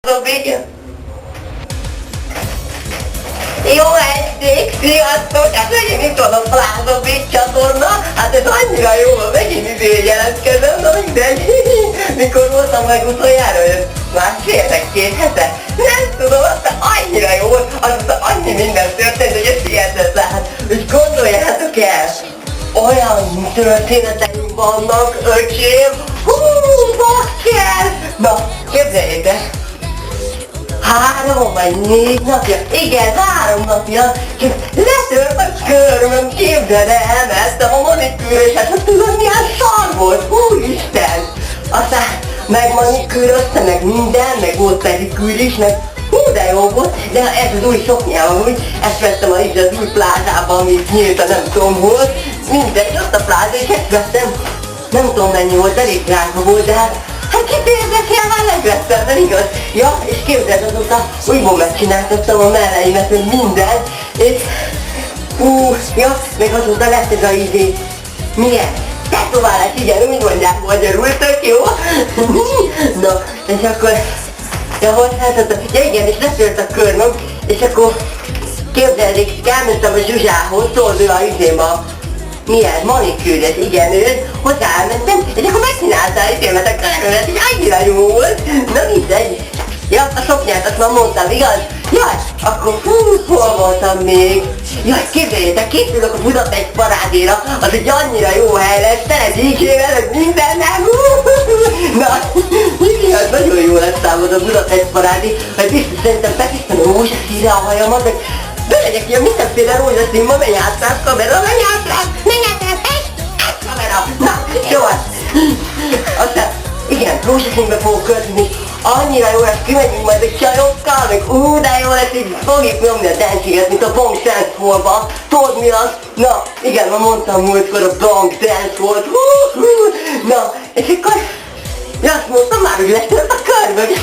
Békén. Jó estét, sziasztok! Hát megint itt van a Plaza Beach csatorna, hát ez annyira jó, megint jelentkezem, na mindegy. Mikor voltam meg utoljára, hogy másfél-két hete? Nem tudom, aztán annyira jó volt, aztán annyi minden történt, hogy ez hihetetlen. Hát, és gondoljátok el, olyan történeteink vannak, öcsém, bakker! Na, képzeljétek! 3 vagy 4 napja, igen, 3 napja, csak letört a körmöm, képzeld el, elmentem a manikűrre, és hát tudod milyen szar volt, úristen! Aztán megmanikűröztem, meg minden, meg volt pedikűr is, meg de jó volt, de ez az új szoknyám, úgy, ezt vettem az új plázában, amit nyílt a nem tudom hol, mindegy, ott a pláza, és ezt vettem, nem tudom mennyi volt, elég drága volt, de hát kit érdekel, már megvettem, nem igaz? Ja, és képzeld, azóta újból megcsináltattam a melleimet, meg minden, és ja, meg azóta lett ez a milyen? Tetoválás, igen, úgy mondják magyarul, tök jó. Na, és akkor, ja, hogy hát, ja igen, és letört a körmöm, és akkor képzeljék, elmentem a Zsuzsához, tudod, ő a milyen manikűrös, igen, ő, hozzá elmentem, és akkor megcsináltál mert a körömet, és annyira jó volt. Na mindegy. Ja, a szoknyát azt már mondtam, igaz? Jaj, akkor hol voltam még? Jaj, képzeljétek, készülök a Budapest parádéra, az egy annyira jó hely lesz, tele DJ-vel, meg mindennel. Na, igaz, nagyon jó lesz számod a Budapest parádé, mert biztos szerintem fekítem a rózsaszínre a hajamat, meg bemegyek ilyen mindenféle rózsaszínba, menj átlát, kamera, menj átlát, kamera, na, jó az. Aztán, igen, rózsaszínbe fogok költözni, annyira jó lesz, kimegyünk majd a csajokkal, meg de jó lesz, így fogjuk nyomni a dance-iget, mint a Bong Dance Hall-ba. Tudod mi az? Na, igen, ma mondtam múltkor a Bong Dance Hall-t, na, és akkor, azt mondtam már, hogy letört a körmöm, és